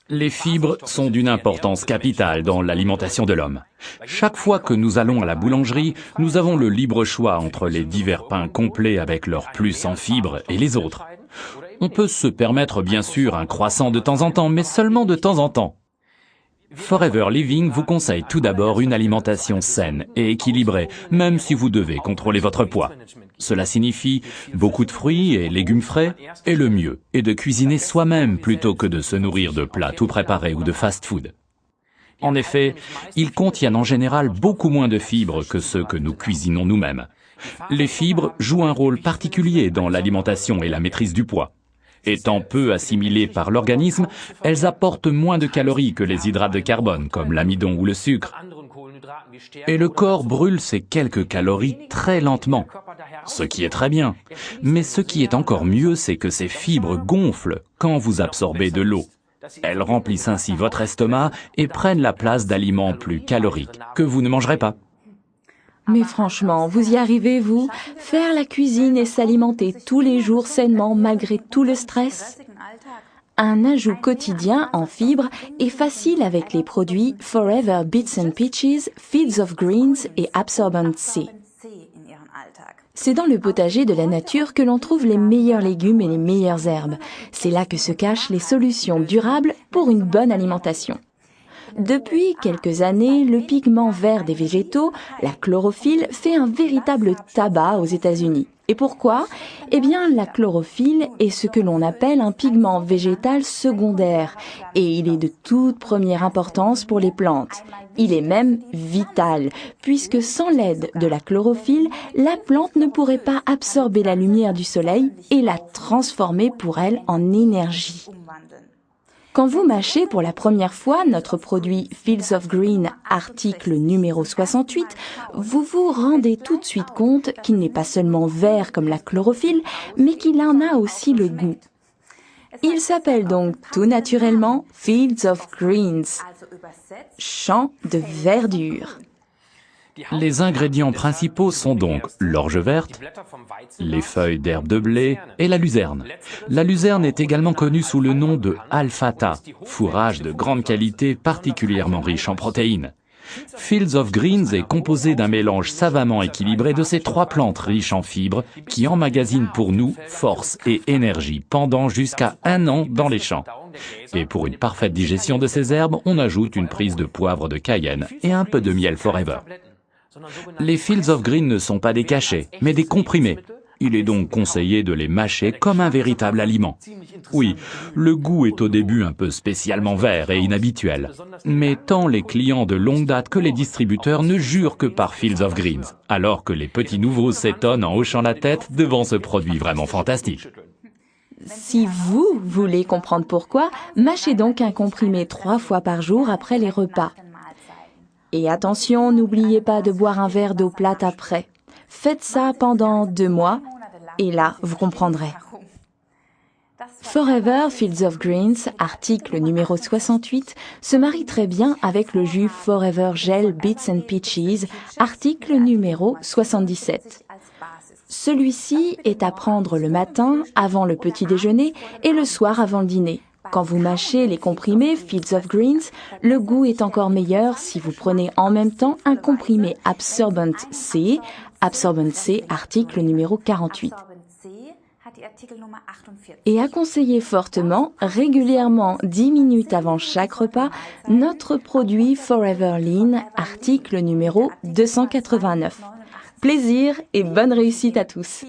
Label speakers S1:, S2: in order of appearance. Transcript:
S1: Les fibres sont d'une importance capitale dans l'alimentation de l'homme. Chaque fois que nous allons à la boulangerie, nous avons le libre choix entre les divers pains complets avec leur plus en fibres et les autres. On peut se permettre bien sûr un croissant de temps en temps, mais seulement de temps en temps. Forever Living vous conseille tout d'abord une alimentation saine et équilibrée, même si vous devez contrôler votre poids. Cela signifie beaucoup de fruits et légumes frais, et le mieux est de cuisiner soi-même plutôt que de se nourrir de plats tout préparés ou de fast-food. En effet, ils contiennent en général beaucoup moins de fibres que ceux que nous cuisinons nous-mêmes. Les fibres jouent un rôle particulier dans l'alimentation et la maîtrise du poids. Étant peu assimilées par l'organisme, elles apportent moins de calories que les hydrates de carbone, comme l'amidon ou le sucre. Et le corps brûle ces quelques calories très lentement, ce qui est très bien. Mais ce qui est encore mieux, c'est que ces fibres gonflent quand vous absorbez de l'eau. Elles remplissent ainsi votre estomac et prennent la place d'aliments plus caloriques que vous ne mangerez pas.
S2: Mais franchement, vous y arrivez, vous? Faire la cuisine et s'alimenter tous les jours sainement malgré tout le stress? Un ajout quotidien en fibres est facile avec les produits Forever Bits and Peaches, Fields of Greens et Absorbent C. C'est dans le potager de la nature que l'on trouve les meilleurs légumes et les meilleures herbes. C'est là que se cachent les solutions durables pour une bonne alimentation. Depuis quelques années, le pigment vert des végétaux, la chlorophylle, fait un véritable tabac aux États-Unis. Et pourquoi? Eh bien, la chlorophylle est ce que l'on appelle un pigment végétal secondaire, et il est de toute première importance pour les plantes. Il est même vital, puisque sans l'aide de la chlorophylle, la plante ne pourrait pas absorber la lumière du soleil et la transformer pour elle en énergie. Quand vous mâchez pour la première fois notre produit Fields of Green, article numéro 68, vous vous rendez tout de suite compte qu'il n'est pas seulement vert comme la chlorophylle, mais qu'il en a aussi le goût. Il s'appelle donc tout naturellement Fields of Greens, champ de verdure.
S1: Les ingrédients principaux sont donc l'orge verte, les feuilles d'herbe de blé et la luzerne. La luzerne est également connue sous le nom de alfalfa, fourrage de grande qualité particulièrement riche en protéines. Fields of Greens est composé d'un mélange savamment équilibré de ces trois plantes riches en fibres qui emmagasinent pour nous force et énergie pendant jusqu'à 1 an dans les champs. Et pour une parfaite digestion de ces herbes, on ajoute une prise de poivre de Cayenne et un peu de miel Forever. Les Fields of Green ne sont pas des cachets, mais des comprimés. Il est donc conseillé de les mâcher comme un véritable aliment. Oui, le goût est au début un peu spécialement vert et inhabituel. Mais tant les clients de longue date que les distributeurs ne jurent que par Fields of Greens, alors que les petits nouveaux s'étonnent en hochant la tête devant ce produit vraiment fantastique.
S2: Si vous voulez comprendre pourquoi, mâchez donc un comprimé 3 fois par jour après les repas. Et attention, n'oubliez pas de boire un verre d'eau plate après. Faites ça pendant 2 mois, et là, vous comprendrez. Forever Fields of Greens, article numéro 68, se marie très bien avec le jus Forever Gel Bits and Peaches, article numéro 77. Celui-ci est à prendre le matin, avant le petit déjeuner, et le soir avant le dîner. Quand vous mâchez les comprimés Fields of Greens, le goût est encore meilleur si vous prenez en même temps un comprimé Absorbent C, article numéro 48. Et à conseiller fortement, régulièrement 10 minutes avant chaque repas, notre produit Forever Lean, article numéro 289. Plaisir et bonne réussite à tous.